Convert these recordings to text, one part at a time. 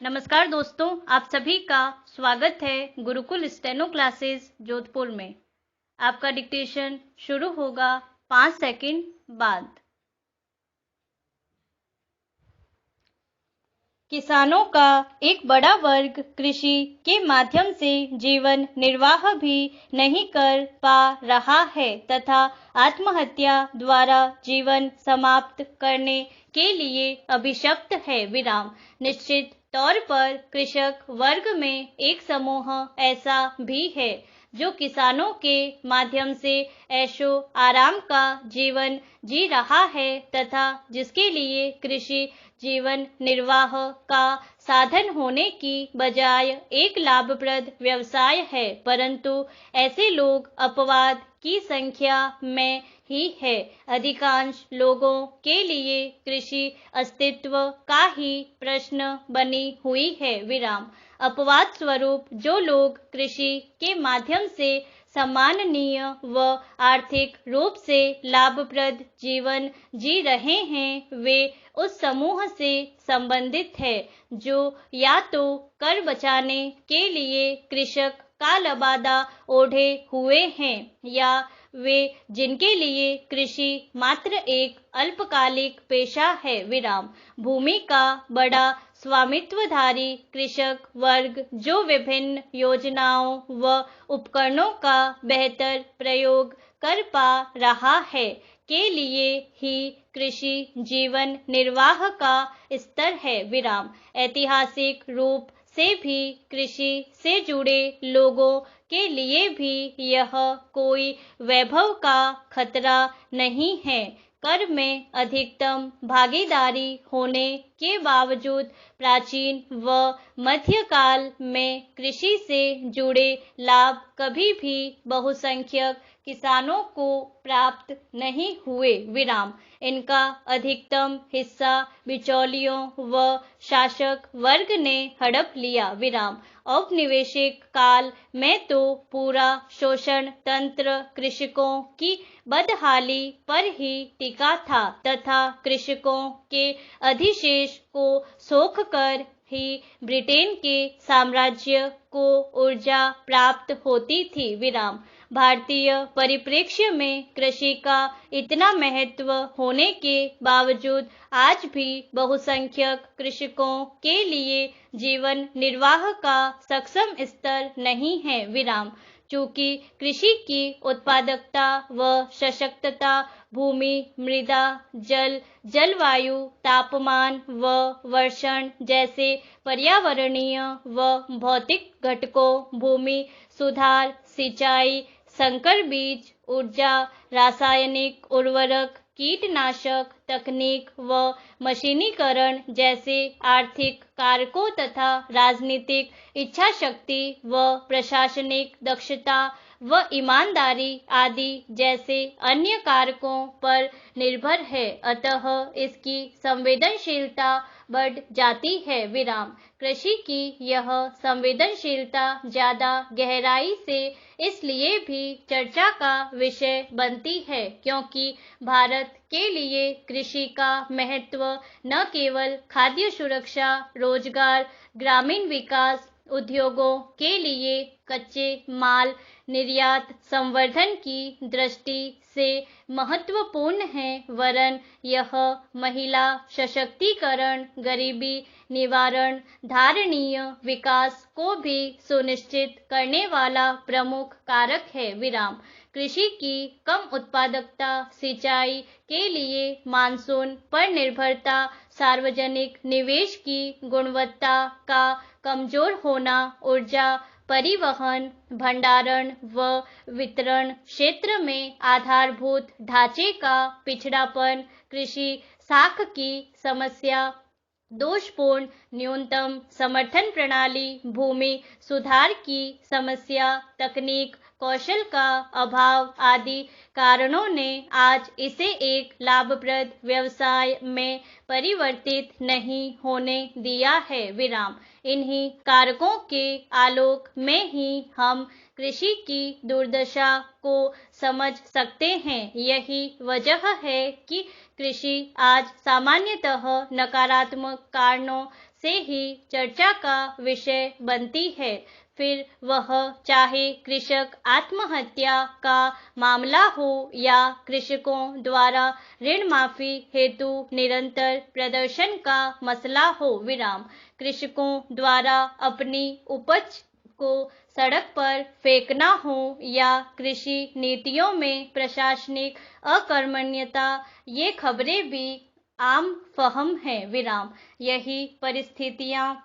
नमस्कार दोस्तों, आप सभी का स्वागत है गुरुकुल स्टेनो क्लासेस जोधपुर में। आपका डिक्टेशन शुरू होगा 5 सेकंड बाद। किसानों का एक बड़ा वर्ग कृषि के माध्यम से जीवन निर्वाह भी नहीं कर पा रहा है तथा आत्महत्या द्वारा जीवन समाप्त करने के लिए अभिशप्त है। निश्चित तौर पर कृषक वर्ग में एक समूह ऐसा भी है जो किसानों के माध्यम से ऐशो आराम का जीवन जी रहा है तथा जिसके लिए कृषि जीवन निर्वाह का साधन होने की बजाय एक लाभप्रद व्यवसाय है, परंतु ऐसे लोग अपवाद की संख्या में ही है। अधिकांश लोगों के लिए कृषि अस्तित्व का ही प्रश्न बनी हुई है। अपवाद स्वरूप जो लोग कृषि के माध्यम से सम्माननीय व आर्थिक रूप से लाभप्रद जीवन जी रहे हैं वे उस समूह से संबंधित है जो या तो कर बचाने के लिए कृषक का लबादा ओढ़े हुए हैं या वे जिनके लिए कृषि मात्र एक अल्पकालिक पेशा है। भूमि का बड़ा स्वामित्वधारी कृषक वर्ग जो विभिन्न योजनाओं व उपकरणों का बेहतर प्रयोग कर पा रहा है के लिए ही कृषि जीवन निर्वाह का स्तर है। ऐतिहासिक रूप से भी कृषि से जुड़े लोगों के लिए भी यह कोई वैभव का खतरा नहीं है। कर में अधिकतम भागीदारी होने के बावजूद प्राचीन व मध्यकाल में कृषि से जुड़े लाभ कभी भी बहुसंख्यक किसानों को प्राप्त नहीं हुए। इनका अधिकतम हिस्सा बिचौलियों व शासक वर्ग ने हड़प लिया। औपनिवेशिक काल में तो पूरा शोषण तंत्र कृषकों की बदहाली पर ही टिका था तथा कृषकों के अधिशेष को सोख कर ही ब्रिटेन के साम्राज्य को ऊर्जा प्राप्त होती थी। भारतीय परिप्रेक्ष्य में कृषि का इतना महत्व होने के बावजूद आज भी बहुसंख्यक कृषकों के लिए जीवन निर्वाह का सक्षम स्तर नहीं है। चूंकि कृषि की उत्पादकता व सशक्तता भूमि, मृदा, जलवायु, तापमान व वर्षण जैसे पर्यावरणीय व भौतिक घटकों, भूमि सुधार, सिंचाई, संकर बीज, ऊर्जा, रासायनिक उर्वरक, कीटनाशक तकनीक व मशीनीकरण जैसे आर्थिक कारकों तथा राजनीतिक इच्छा शक्ति व प्रशासनिक दक्षता व ईमानदारी आदि जैसे अन्य कारकों पर निर्भर है, अतः इसकी संवेदनशीलता बढ़ जाती है। कृषि की यह संवेदनशीलता ज्यादा गहराई से इसलिए भी चर्चा का विषय बनती है क्योंकि भारत के लिए कृषि का महत्व न केवल खाद्य सुरक्षा, रोजगार, ग्रामीण विकास, उद्योगों के लिए कच्चे माल निर्यात संवर्धन की दृष्टि से महत्वपूर्ण है, वरन यह महिला सशक्तिकरण, गरीबी निवारण, धारणीय विकास को भी सुनिश्चित करने वाला प्रमुख कारक है। कृषि की कम उत्पादकता, सिंचाई के लिए मानसून पर निर्भरता, सार्वजनिक निवेश की गुणवत्ता का कमजोर होना, ऊर्जा परिवहन, भंडारण व वितरण क्षेत्र में आधारभूत ढांचे का पिछड़ापन, कृषि साख की समस्या, दोषपूर्ण न्यूनतम समर्थन प्रणाली, भूमि सुधार की समस्या, तकनीक कौशल का अभाव आदि कारणों ने आज इसे एक लाभप्रद व्यवसाय में परिवर्तित नहीं होने दिया है। इन्हीं कारकों के आलोक में ही हम कृषि की दुर्दशा को समझ सकते हैं। यही वजह है कि कृषि आज सामान्यतः नकारात्मक कारणों से ही चर्चा का विषय बनती है। फिर वह चाहे कृषक आत्महत्या का मामला हो या कृषकों द्वारा ऋण माफी हेतु निरंतर प्रदर्शन का मसला हो। विराम। कृषकों द्वारा अपनी उपज को सड़क पर फेंकना हो या कृषि नीतियों में प्रशासनिक अकर्मण्यता, ये खबरें भी आम फहम है। विराम। यही परिस्थितियां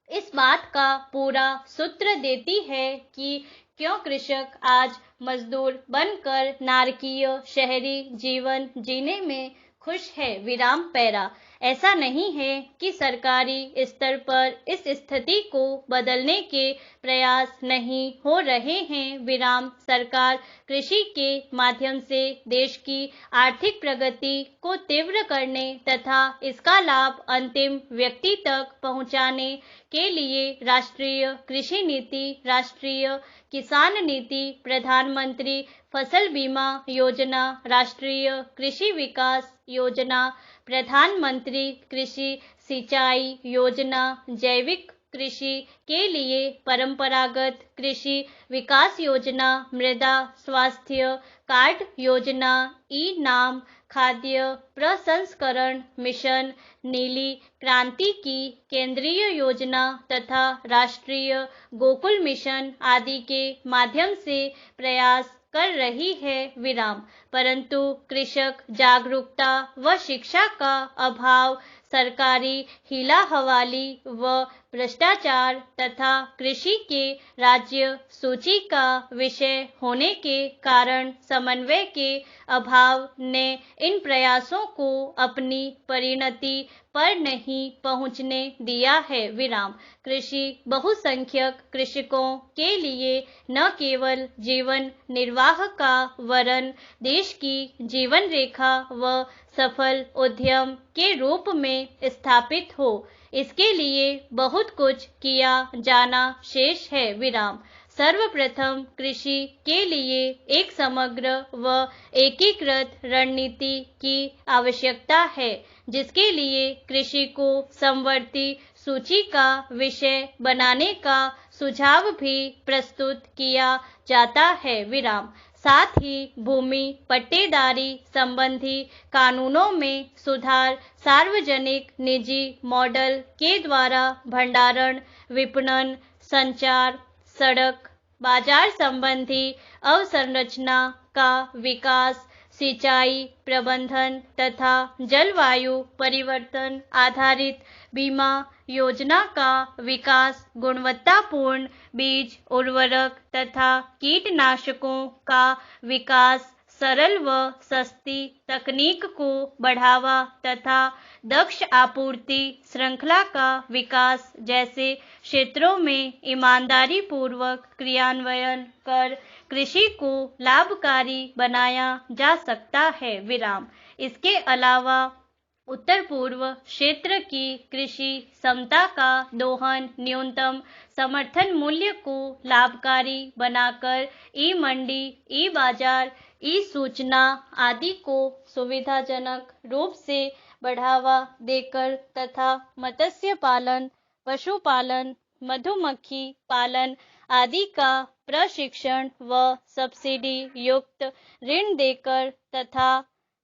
इस बात का पूरा सूत्र देती है कि क्यों कृषक आज मजदूर बनकर नारकीय शहरी जीवन जीने में खुश है। विराम पैरा। ऐसा नहीं है कि सरकारी स्तर पर इस स्थिति को बदलने के प्रयास नहीं हो रहे हैं। विराम। सरकार कृषि के माध्यम से देश की आर्थिक प्रगति को तीव्र करने तथा इसका लाभ अंतिम व्यक्ति तक पहुंचाने के लिए राष्ट्रीय कृषि नीति, राष्ट्रीय किसान नीति, प्रधानमंत्री फसल बीमा योजना, राष्ट्रीय कृषि विकास योजना, प्रधानमंत्री कृषि सिंचाई योजना, जैविक कृषि के लिए परंपरागत कृषि विकास योजना, मृदा स्वास्थ्य कार्ड योजना, ई नाम, खाद्य प्रसंस्करण मिशन, नीली क्रांति की केंद्रीय योजना तथा राष्ट्रीय गोकुल मिशन आदि के माध्यम से प्रयास कर रही है। विराम। परंतु कृषक जागरूकता व शिक्षा का अभाव, सरकारी हीला हवाली व भ्रष्टाचार तथा कृषि के राज्य सूची का विषय होने के कारण समन्वय के अभाव ने इन प्रयासों को अपनी परिणति पर नहीं पहुंचने दिया है। विराम। कृषि बहुसंख्यक कृषकों के लिए न केवल जीवन निर्वाह का वरन देश की जीवन रेखा व सफल उद्यम के रूप में स्थापित हो, इसके लिए बहुत कुछ किया जाना शेष है। विराम। सर्वप्रथम कृषि के लिए एक समग्र व एकीकृत रणनीति की आवश्यकता है, जिसके लिए कृषि को समवर्ती सूची का विषय बनाने का सुझाव भी प्रस्तुत किया जाता है। विराम। साथ ही भूमि पट्टेदारी संबंधी कानूनों में सुधार, सार्वजनिक निजी मॉडल के द्वारा भंडारण, विपणन, संचार, सड़क, बाजार संबंधी अवसंरचना का विकास, सिंचाई प्रबंधन तथा जलवायु परिवर्तन आधारित बीमा योजना का विकास, गुणवत्तापूर्ण बीज, उर्वरक तथा कीटनाशकों का विकास, सरल व सस्ती तकनीक को बढ़ावा तथा दक्ष आपूर्ति श्रृंखला का विकास जैसे क्षेत्रों में ईमानदारी पूर्वक क्रियान्वयन कर कृषि को लाभकारी बनाया जा सकता है। विराम। इसके अलावा उत्तर पूर्व क्षेत्र की कृषि क्षमता का दोहन, न्यूनतम समर्थन मूल्य को लाभकारी बनाकर ई मंडी, ई बाजार, ई सूचना आदि को सुविधाजनक रूप से बढ़ावा देकर तथा मत्स्य पालन, पशुपालन, मधुमक्खी पालन आदि का प्रशिक्षण व सब्सिडी युक्त ऋण देकर तथा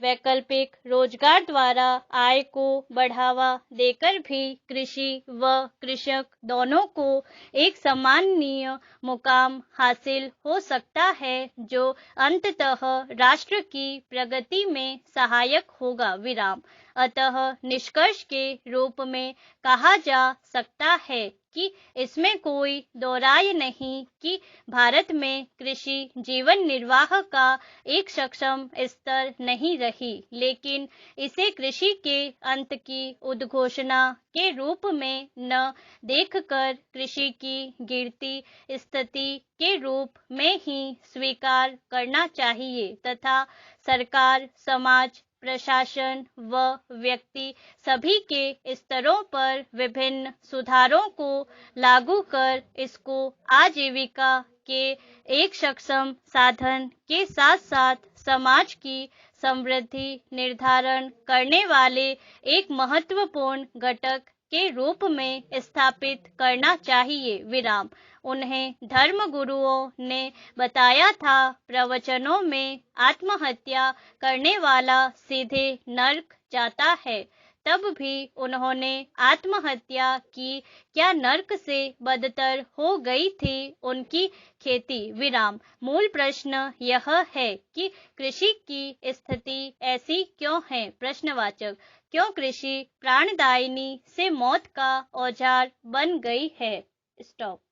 वैकल्पिक रोजगार द्वारा आय को बढ़ावा देकर भी कृषि व कृषक दोनों को एक सम्माननीय मुकाम हासिल हो सकता है, जो अंततः राष्ट्र की प्रगति में सहायक होगा। विराम। अतः निष्कर्ष के रूप में कहा जा सकता है कि इसमें कोई दो राय नहीं कि भारत में कृषि जीवन निर्वाह का एक सक्षम स्तर नहीं रही, लेकिन इसे कृषि के अंत की उद्घोषणा के रूप में न देखकर कृषि की गिरती स्थिति के रूप में ही स्वीकार करना चाहिए तथा सरकार, समाज, प्रशासन व व्यक्ति सभी के स्तरों पर विभिन्न सुधारों को लागू कर इसको आजीविका के एक सक्षम साधन के साथ साथ समाज की समृद्धि निर्धारण करने वाले एक महत्वपूर्ण घटक के रूप में स्थापित करना चाहिए। विराम। उन्हें धर्म गुरुओं ने बताया था, प्रवचनों में आत्महत्या करने वाला सीधे नर्क जाता है। तब भी उन्होंने आत्महत्या की, क्या नर्क से बदतर हो गई थी उनकी खेती। विराम। मूल प्रश्न यह है कि कृषि की स्थिति ऐसी क्यों है। प्रश्नवाचक। क्यों कृषि प्राणदायिनी से मौत का औजार बन गई है। स्टॉप।